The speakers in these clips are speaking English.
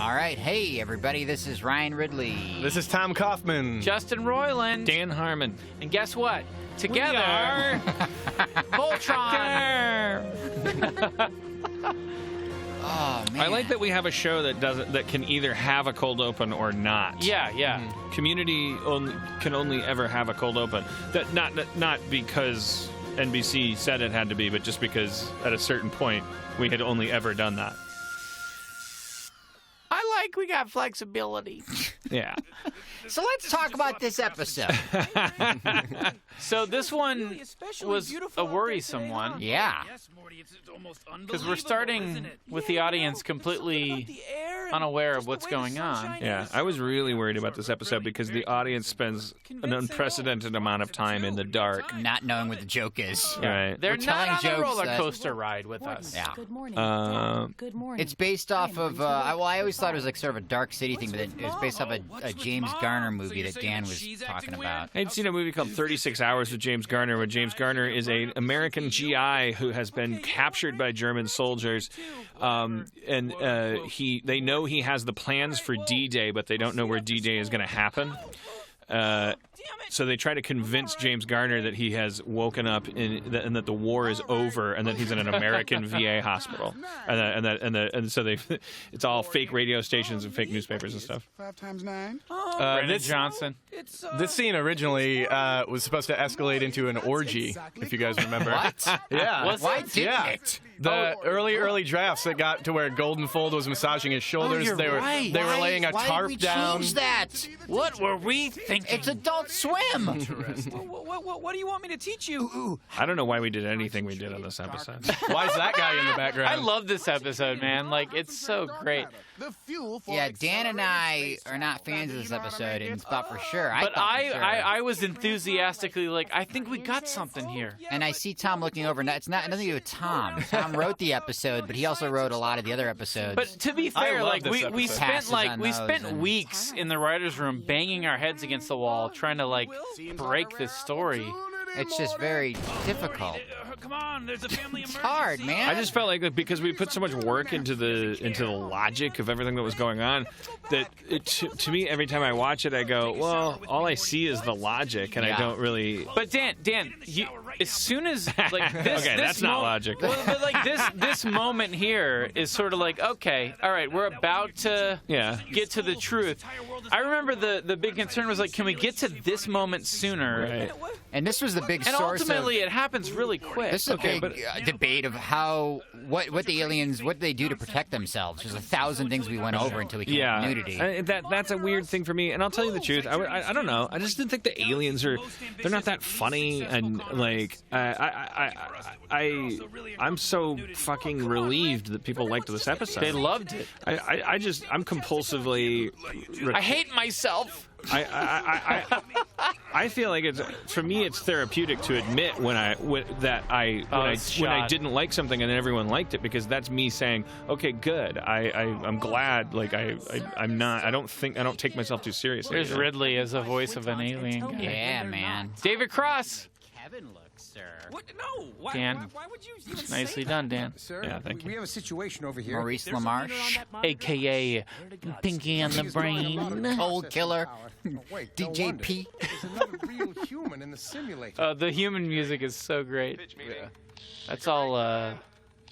All right. Hey, everybody. This is Ryan Ridley. This is Tom Kaufman. Justin Roiland. Dan Harmon. And guess what? Together, Voltron. Oh, man. I like that we have a show that can either have a cold open or not. Yeah. Community can only ever have a cold open. That not because NBC said it had to be, but just because at a certain point we had only ever done that. I like we got flexibility. Yeah. So let's talk about this episode. So this one was a worrisome one. Yeah. Because we're starting with the audience completely unaware of what's going on. Yeah, I was really worried about this episode because the audience spends an unprecedented amount of time in the dark. Not knowing what the joke is. Right. They're telling not on the jokes roller that- coaster ride with us. Yeah. Good morning. Good morning. It's based off of, I always thought it was like sort of a Dark City thing, but it was based off a James Garner movie that Dan was talking about. I'd seen a movie called 36 Hours with James Garner, where James Garner is an American GI who has been captured by German soldiers, and they know he has the plans for D-Day, but they don't know where D-Day is going to happen. So they try to convince James Garner that he has woken up and that the war is over and that he's in an American VA hospital, and so it's all fake radio stations and fake newspapers and stuff. 5 times 9. Brandon Johnson. This scene originally was supposed to escalate into an orgy, if you guys remember. What? Yeah. Why didn't it? The early drafts that got to where Golden Fold was massaging his shoulders. you're they were right. they were laying a Why tarp did we down. change that? What were we thinking? It's Adult Swim. What do you want me to teach you? I don't know why we did anything we did on this episode. Why is that guy in the background? I love this episode, man. Like, it's so great. The fuel for Yeah, Dan and I are not fans of this episode, and thought for sure. But thought for sure. I was enthusiastically like, I think we got something here. And I see Tom looking over. It's not nothing to do with Tom. Tom wrote the episode, but he also wrote a lot of the other episodes. But to be fair, love like this we episode. spent Passes on those and- weeks in the writers' room banging our heads against the wall, trying to like break this story. It's just very difficult. Come on, there's a family It's hard, man. I just felt like because we put so much work into the logic of everything that was going on, that to me every time I watch it, I go, well, all I see is the logic, and I don't really. But Dan, as soon as like this, Okay, that's not logic. Well, but like this moment here is sort of like, okay, all right, we're about to get to the truth. I remember the big concern was like, can we get to this moment sooner? Right. And this was the big And source ultimately, it happens really quick. This is a big debate of what the aliens, what they do to protect themselves. There's 1,000 things we went over until we came to nudity. That's a weird thing for me, and I'll tell you the truth. I don't know. I just didn't think the aliens they're not that funny, and like I'm so fucking relieved that people liked this episode. They loved it. I'm compulsively. I hate myself. I feel like for me it's therapeutic to admit when I didn't like something and then everyone liked it, because that's me saying, okay, good. I'm glad. Like I don't take myself too seriously. There's Ridley as a voice of an alien guy. Yeah, man. David Cross. Kevin looks, sir. What? No. Why, Dan. why would you even Nicely say done, Dan. Sir, Yeah, thank you. we have a situation over here. Maurice LaMarche, AKA Pinky on the Brain. Old Killer, Oh, wait, no DJ wonder. P. There's another real human in the simulator. The human music is so great. That's all.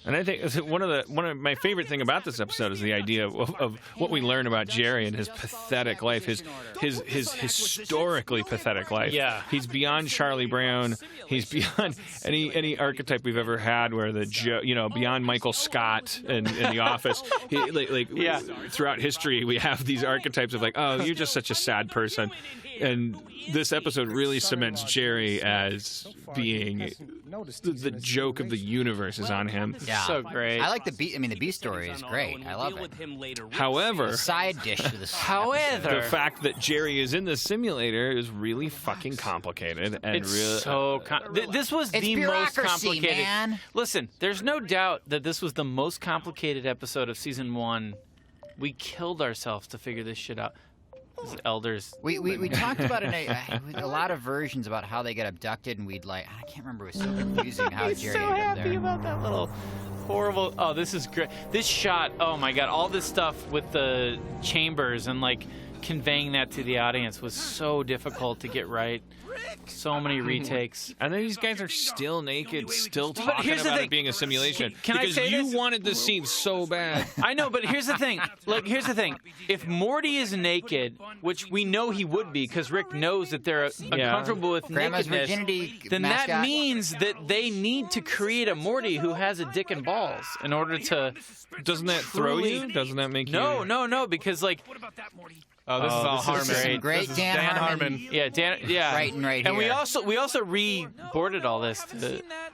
And I think one of my favorite thing about this episode is the idea of what we learn about Jerry and his pathetic life, his historically pathetic life. Yeah. He's beyond Charlie Brown. He's beyond any archetype we've ever had, where beyond Michael Scott in The Office. Throughout history, we have these archetypes of like, oh, you're just such a sad person. And this episode really cements Jerry as being the joke of the universe is on him. Yeah. So great. I like the B. I mean, the B story is great. I love it. However, The side dish to the the fact that Jerry is in the simulator is really fucking complicated, and It's really so this was It's the most bureaucracy, complicated. man. Listen, there's no doubt that this was the most complicated episode of season 1. We killed ourselves to figure this shit out. This elders. We talked about it in a lot of versions about how they get abducted, and I can't remember. It was so confusing how He's Jerry so ended up happy there. about that little horrible. Oh, this is great. This shot. Oh my God! All this stuff with the chambers and like conveying that to the audience was so difficult to get right. So many retakes. And then these guys are still naked, still talking about it being a simulation. Can I because say you this? wanted this scene so bad. I know, but here's the thing. Like, here's the thing. If Morty is naked, which we know he would be, because Rick knows that they're uncomfortable with Grandma's nakedness, virginity then mascot. that means that they need to create a Morty who has a dick and balls in order to. Doesn't that throw you? Doesn't that make you? No, because like. Oh, this is all Harmon. Great This is Dan Harmon. Yeah, Dan. Yeah. Writing right And we here. also reboarded all this.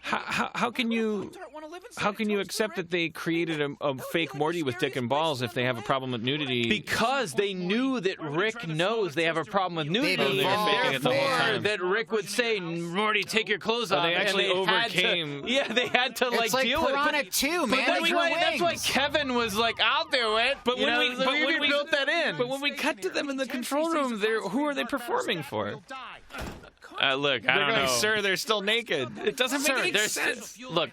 How can you accept that they created a fake Morty with dick and balls if they have a problem with nudity? Because they knew that Rick knows they have a problem with nudity, They've evolved and faking it the whole therefore time. that Rick would say, "Morty, take your clothes off." they actually and had overcame- To, yeah, they had to It's like deal with Piranha it. 2, But man. that's They grew why wings. Kevin was like, "I'll do it." But when we built that in. But when we cut to them in the control room, who are they performing for? Look, I They're don't going, know. sir, they're still naked. It doesn't make any sense. Look,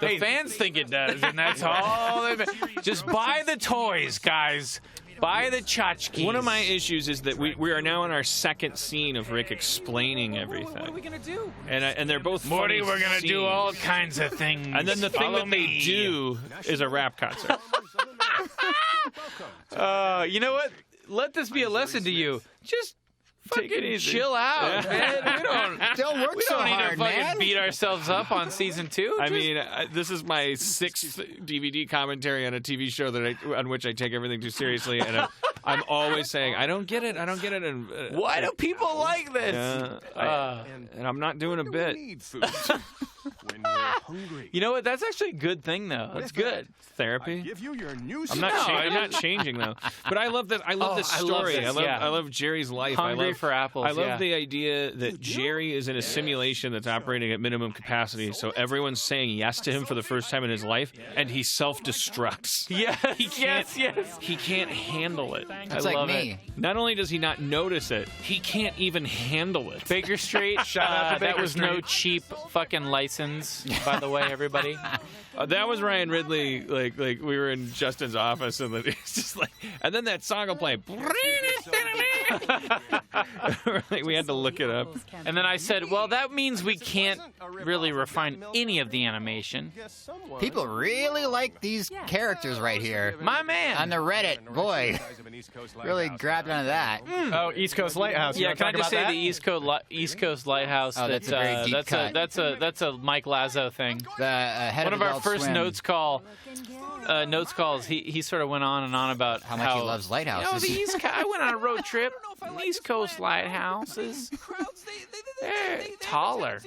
the fans think it does, and that's all. Just buy the toys, guys. Buy the tchotchkes. One of my issues is that we are now in our second scene of Rick explaining everything. What are we gonna do? And they're both Morty, funny we're gonna do scenes. all kinds of things. And then the thing Follow that they me. do is a rap concert. You know what? Let this be a lesson to you. Just Take it fucking easy. chill out, man. Don't work We so don't need hard, to fucking man. beat ourselves up on season 2. I mean, this is my 6th DVD commentary on a TV show on which I take everything too seriously, and I'm always saying, I don't get it, and why do people like this? and I'm not doing a bit. Need food when we're hungry. You know what? That's actually a good thing, though. That's good. Therapy. Give you your new I'm not. I'm not changing though. But I love this. I love this I love story. this, I love Jerry's life. Hungry I love for apples, I love yeah. the idea that Jerry is in a simulation that's operating at minimum capacity. So everyone's saying yes to him for the first time in his life, and he self-destructs. Yes, yes. He can't handle it. That's I like love me. Not only does he not notice it, he can't even handle it. Baker Street. Shout out to that Baker was no Street. cheap fucking license, by the way, everybody. That was Ryan Ridley. Like we were in Justin's office, and it's just like, and then that song will play. Like, we had to look it up. And then I said, well, that means we can't really refine any of the animation. People really like these characters right here. My man. On the Reddit, boy, really grabbed onto that. Oh, East Coast Lighthouse. You Yeah, wanna can I talk just about say that? the East Coast Lighthouse? Oh, that's a very deep cut. That's a Mike Lazo thing. The head One of our Adult first Swim. notes calls. He sort of went on and on about How much he loves lighthouses. You know, the East Coast. I went on a road trip. East Coast lighthouses. They're taller.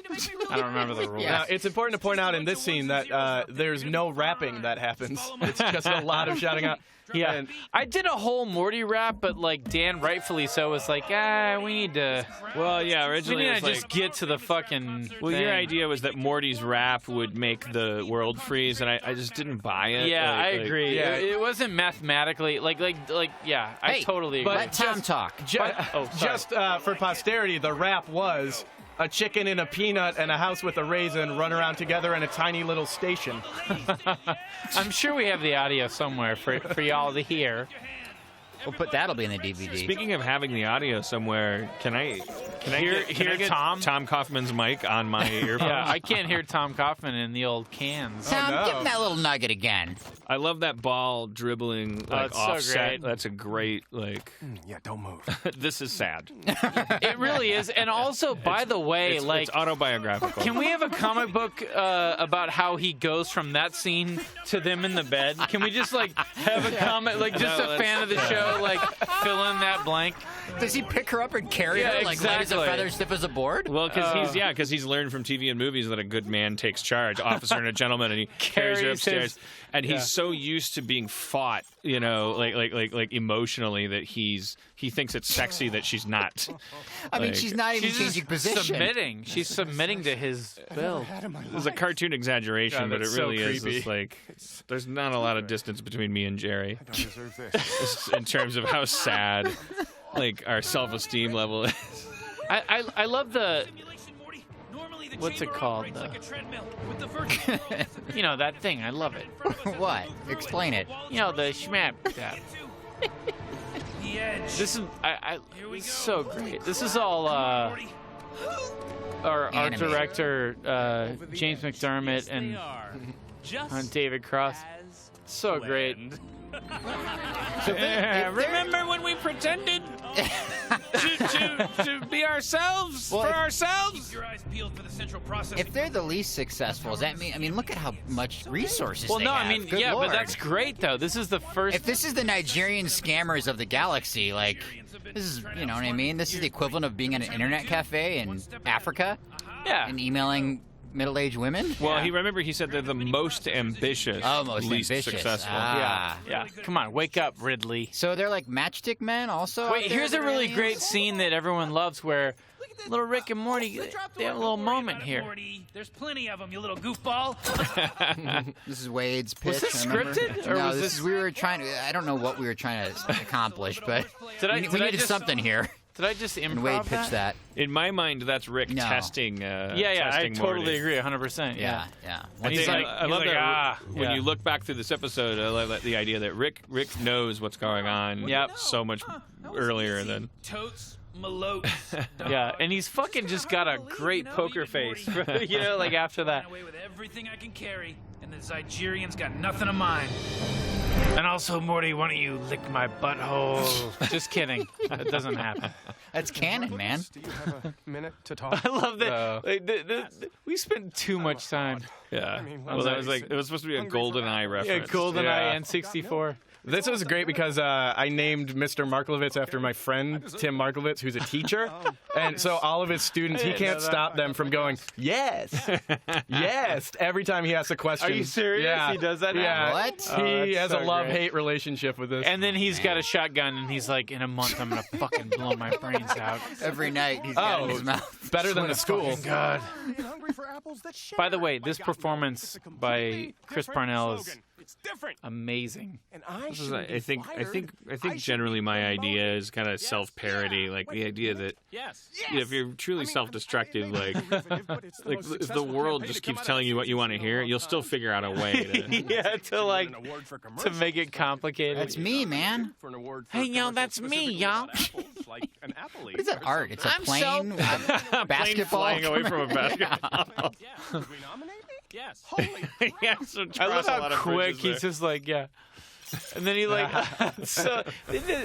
I don't remember the rules. Now, it's important to point out in this scene that there's no rapping that happens. It's just a lot of shouting out. Yeah, And I did a whole Morty rap, but like Dan, rightfully so, was like, we need to. Well, yeah, We originally need it to was just like, get to the fucking. well, thing. your idea was that Morty's rap would make the world freeze, and I just didn't buy it. Yeah, I agree. yeah. It wasn't mathematically yeah. I Hey, totally agree. Let Tom talk. just for posterity, the rap was a chicken and a peanut and a house with a raisin run around together in a tiny little station. I'm sure we have the audio somewhere for y'all to hear. That'll be in the DVD. Speaking of having the audio somewhere, can I get Tom Kaufman's mic on my earphone? Yeah, I can't hear Tom Kaufman in the old cans. Tom, no. give him that little nugget again. I love that ball dribbling like it's so offset. great. That's a great Yeah, don't move. this is sad. It really is. And also, by the way, It's autobiographical. can we have a comic book about how he goes from that scene to them in the bed? Can we just have a comment, just a fan of the show, fill in that blank? Does he pick her up and carry Yeah, her light as a exactly. feather, stiff as a board? Well, because he's learned from TV and movies that a good man takes charge, officer and a gentleman, and he carries her Carries upstairs. his- And he's so used to being fought, like emotionally, that he thinks it's sexy that she's not. I mean, she's not even She's changing just position. submitting. She's submitting to his will. It's a cartoon exaggeration, God, but it that's so really is creepy. just there's not a lot of distance between me and Jerry I don't deserve this. in terms of how sad our self-esteem level is. I love the what's it called? You know, that thing. I love it. What? Explain it. You know, the schmap tap. This is so great. This is all our director James McDermott and David Cross. So great. Remember when we pretended to be ourselves for ourselves? If they're the least successful, does that mean? I mean, look at how much resources. Well, they no, have. I mean, Good yeah, Lord. but that's great though. This is the first. If this is the Nigerian scammers of the galaxy, like, this is, you know what I mean? This is the equivalent of being at an internet cafe in Africa yeah. and emailing middle-aged women. Well, he said they're the most ambitious, least successful. Yeah. Come on, wake up, Ridley. So they're like matchstick men also? Wait, here's a really great scene that everyone loves where little Rick and Morty, they have a little moment here. There's plenty of them, you little goofball. This is Wade's pitch. Was this remember? scripted? Or no, was this is, we were trying to, I don't know what we were trying to accomplish, but we needed something here. Did I just And Wade improv pitched that. In my mind, that's Rick No. testing. I testing totally Morty. agree, 100%. Yeah. And he's like, I love that when yeah. you look back through this episode. I love the idea that Rick knows what's going on. Yep. So much earlier than. Totes, malotes. Yeah, and he's fucking just got a great poker face. You know, like after that. Away with everything I can carry, and the Nigerian's got nothing of mine. And also, Morty, why don't you lick my butthole? Just kidding. It doesn't happen. That's canon, man. Do you have a minute to talk? I love that. Like, we spend too much time. Yeah. mean, Well, that was like it was supposed to be a GoldenEye reference. Yeah, GoldenEye Yeah. and 64. This was great because I named Mr. Marklovitz after my friend Tim Marklovitz, who's a teacher, and so all of his students, he can't stop them from going yes, yes every time he asks a question. Are you serious? Yeah. He does that now? Yeah. What? Oh, He that's has so a love-hate relationship with this. And then he's got a shotgun, and he's like, in a month, I'm going to fucking blow my brains out. Every night he's got it in his Oh, mouth. better than the school. God. Hungry for apples that share. By the way, this My performance by Chris Parnell is It's different. amazing. And I This is, I think generally my idea is kind of self-parody, like the idea that Yes. if you're truly self-destructive, like if the world just keeps telling you what you want to hear, you'll still figure out a way to. Yeah, to make it complicated. That's me, man. Hey, y'all, that's me, y'all. Like an apple What is that art? It's a I'm plane with a Plane basketball flying away from a basketball. Did we nominate me? Yes. Holy Yeah, so I love cross a how lot of quick bridges he's there. just like, yeah. And then he like, so,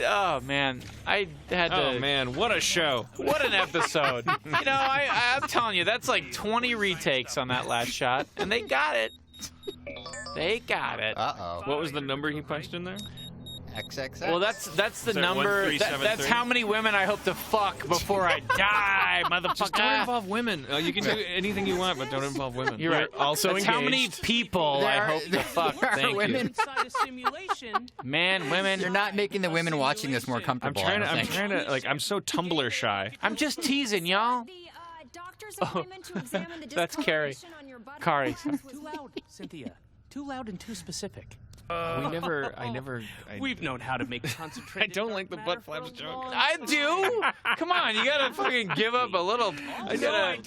oh man, I had to. Oh man, what a show! What an episode! You know, I'm telling you, that's like 20 retakes on that last shot, and they got it. They got it. Uh-oh. What was the number he punched in there? XXX. Well, that's the Is that number. 1373? That's how many women I hope to fuck before I die, Just don't motherfucker. involve women. You can do anything you want, but don't involve women. You're right. also That's how many engaged. people I There are- hope to fuck. there are Thank you. women. Inside a simulation. Man, women. You're not making the women watching this more I'm comfortable. trying to. I I'm don't think. trying to. Like, I'm so Tumblr shy. I'm just teasing, y'all. That's Carrie. Kari. Too loud, Cynthia. Too loud and too specific. I never. We've known how to make I concentrated. don't like the butt flaps joke. I do. Come on, you gotta fucking give up a little. You gotta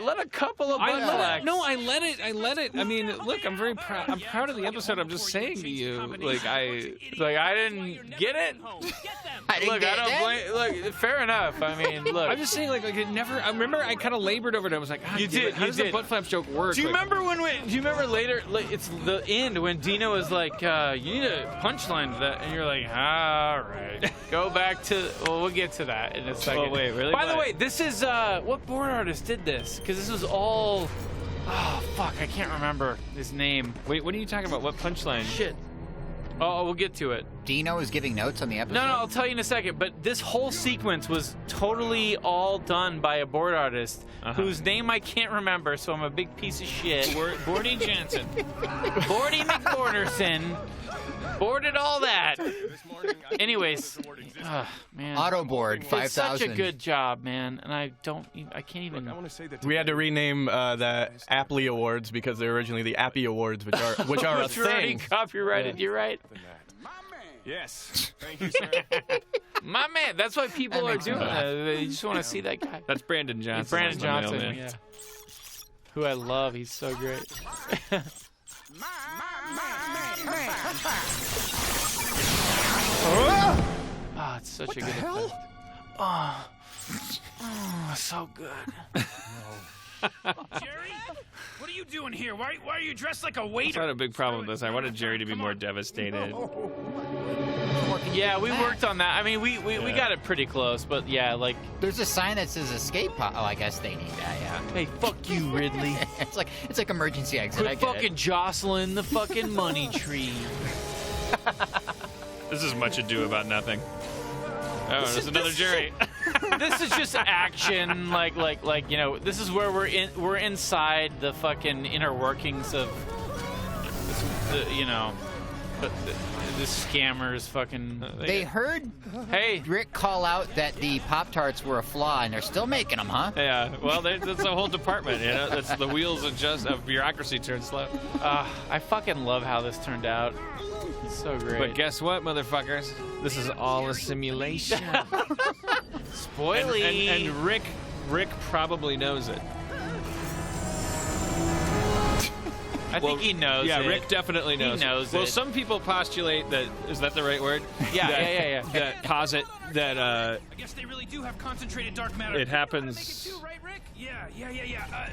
let a couple of butt flaps. No, I let it. I mean, look, I'm very proud. I'm proud of the episode. I'm just saying to you, like I didn't get it. I didn't Look, get I don't that. blame. Look, fair enough. I mean, look. I'm just saying, like it never. I remember I kind of labored over it. I was like, You did, How you does the did. butt flaps joke work? Do you Like, remember when? Do you remember later? Like, it's the end when Dino was like, "You need a punchline to that," and you're like, "All right, go back to." Well, we'll get to that in a second. Oh, wait, really? By the What? way, this is what board artist did this? Because this was all. Oh fuck, I can't remember his name. Wait, what are you talking about? What punchline? Shit. Oh, we'll get to it. Dino is giving notes on the episode. No, I'll tell you in a second. But this whole sequence was totally all done by a board artist whose name I can't remember, so I'm a big piece of shit. Bordy Johnson. Bordy McBorderson. Boarded all that. Anyways, man. Autoboard It's 5000. such a good job, man. And I can't even. I want to say that We had to rename the Appley Awards because they're originally the Appy Awards, which are a It's already thing. copyrighted. You're right. Yes. Thank you, sir. My man. That's why people That are makes me doing laugh. that. They just want to see that guy. That's Brandon Johnson. Brandon That's the Johnson, mailman. yeah. Who I love. He's so great. Oh, it's such a good effect. Oh, so good. Jerry, what are you doing here? Why are you dressed like a It's waiter? not a big problem with this. I wanted Jerry to be more devastated. Yeah, we worked on that. I mean, we got it pretty close, but yeah, like, There's a sign that says escape pod. Oh, I guess they need that, yeah. hey, fuck you, Ridley. it's like emergency exit. I Quit get fucking jostling the fucking money tree. This is much ado about nothing. Oh, there's another Jerry. This is just action, like you know. This is where we're inside the fucking inner workings of, you know, the scammers. Fucking. They heard Hey, Rick call out that the Pop-Tarts were a flaw, and they're still making them, huh? Yeah, well, that's a whole department. You know, that's the wheels of bureaucracy turn slow. I fucking love how this turned out. It's so great. But guess what, motherfuckers? This is all a simulation. Spoily. And Rick probably knows it. I think he knows. Yeah, it. Rick definitely knows. He knows Well, it. some people postulate that. Is that the right word? Yeah, That- yeah. That posit that I guess they really do have concentrated dark matter. it happens. Make it too, right, Rick? Yeah.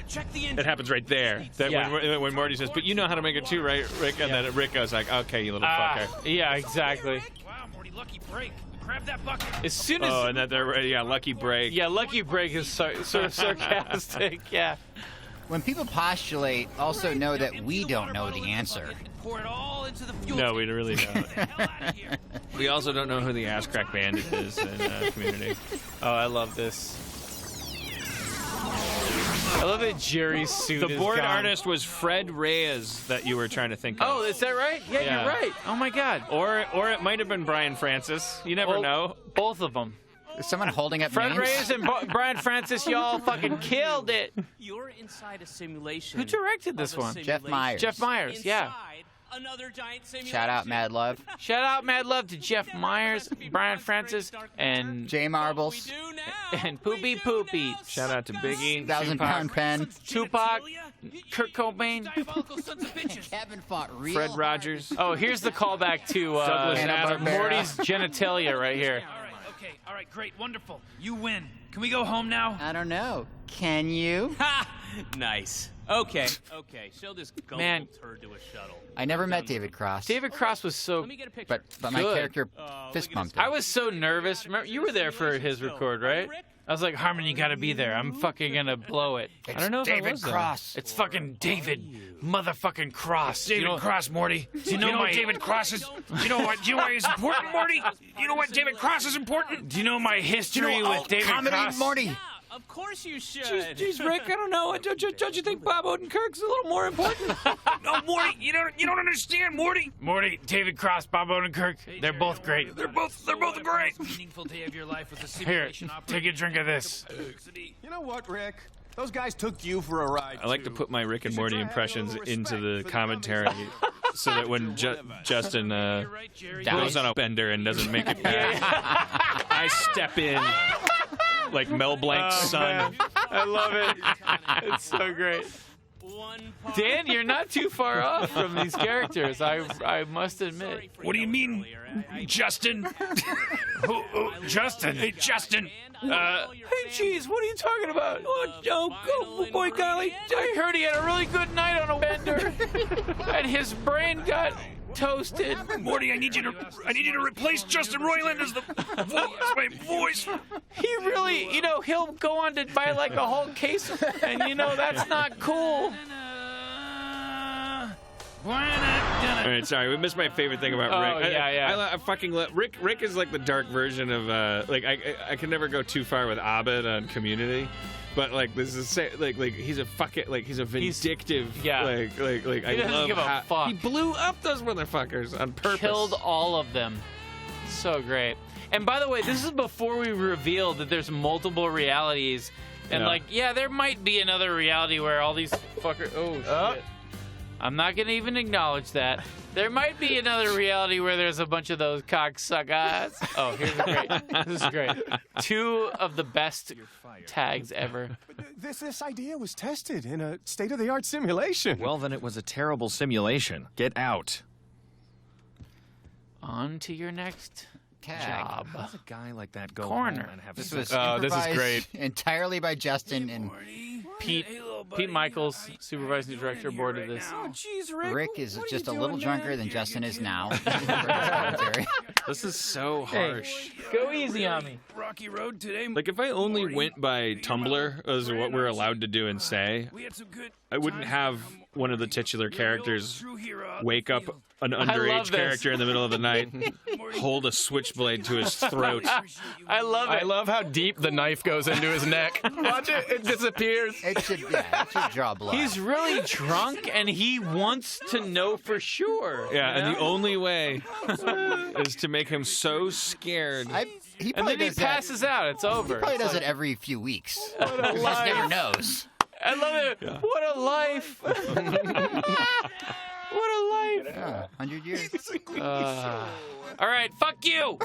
Check the engine. It happens right there. That Yeah. when Morty says, "But you know how to make it too, right, Rick?" And then Rick goes like, "Okay, you little fucker." Yeah, exactly. Wow, Morty, lucky break. Grab that bucket. As soon as Oh, and that they're lucky break. yeah, lucky break is sort of sarcastic. Yeah. When people postulate, also know that we don't know the answer. Pour it all into the fuel No, we really don't. Get the hell out of here. We also don't know who the ass crack bandit is in Community. Oh, I love this. I love that Jerry's suit The is board gone. artist was Fred Reyes that you were trying to think of. Oh, is that right? Yeah, Yeah. you're right. Oh my God. Or it might have been Brian Francis. You never know. Both of them. Is someone holding up Fred names? Reyes and Brian Francis, y'all fucking killed it. You're inside a simulation. Who directed this of a one? Jeff simulation Myers. Jeff Myers, yeah. inside Another giant simulation. Shout out Mad Love. Shout out mad love to Jeff Myers, Brian Francis, and J Marbles. Do now. and Poopy Poopy. Shout out to Biggie. 1,000-pound pen. Tupac, Kurt Cobain. Diabolical sons of bitches. Kevin fought real Fred hard. Rogers. Oh, here's the callback to Douglas Adams. Morty's genitalia right here. All right, great, wonderful. You win. Can we go home now? I don't know. Can you? Ha! Nice. Okay. Show this Man. gullible turd to a shuttle. I never met David Cross. David Cross was so. Let me get a picture. but my Good. character fist bumped him. I was so nervous. Remember, you were there for his record, right? I was like, Harmon, you gotta be there. I'm fucking gonna blow it. I don't know if I David was there. Cross. It's fucking David, motherfucking Cross. David Cross, Morty. Do you know what David Cross is? Do you know why he's important, Morty? You know why David Cross is important? Do you know my history with David comedy, Cross? Morty. Of course you should. Jeez, Rick, I don't know. Don't you think Bob Odenkirk's a little more important? No, Morty, you don't understand, Morty. Morty, David Cross, Bob Odenkirk, they're both great. They're both great. Meaningful day of your life with a Here, take a drink of this. You know what, Rick? Those guys took you for a ride. I like to put my Rick and Morty impressions into the commentary so that when Justin goes on a bender and doesn't make it back, I step in like Mel Blanc's son. I love it. It's so great. Dan, you're not too far off from these characters, I must admit. What do you mean, Justin? Justin? Hey, Justin. Hey, jeez, what are you talking about? Oh, boy, golly. I heard he had a really good night on a bender, and his brain got toasted. Morty, I need you to replace Justin Roiland as my voice. He really, he'll go on to buy like a whole case, and that's not cool. All right, sorry, we missed my favorite thing about Rick. Oh, yeah. I fucking love Rick. Rick is like the dark version of I can never go too far with Abed on Community, but like this is he's a he's a vindictive. Yeah. I doesn't love give a how fuck. he blew up those motherfuckers on purpose. Killed all of them. So great. And by the way, this is before we revealed that there's multiple realities. And Yeah. there might be another reality where all these fuckers. Oh, shit. I'm not going to even acknowledge that. There might be another reality where there's a bunch of those cocksuckers. Oh, here's a great. This is great. 2 of the best tags ever. This idea was tested in a state-of-the-art simulation. Well, then it was a terrible simulation. Get out. On to your next job. How does a guy like that go Corner. home and have This sex? was this is improvised great. entirely by Justin and Pete Michaels, supervising director, board of this. Rick is just a little drunker than Justin is now. This is so harsh. Go easy on me. Rocky Road today. Like, if I only went by Tumblr as what we're allowed to do and say, We had some good I wouldn't have one of the titular characters true hero. wake up an love underage this. character in the middle of the night, hold a switchblade to his throat. I love it. I love how deep the knife goes into his neck. Watch it. It disappears. It should draw blood. He's really drunk and he wants to know for sure. Yeah, you and know? the only way is to make him so scared. He And probably then he does that. passes out. It's over. He probably does it every few weeks. He just life. never knows. I love it. What a life. What a life. Yeah, 100 years. All right, fuck you.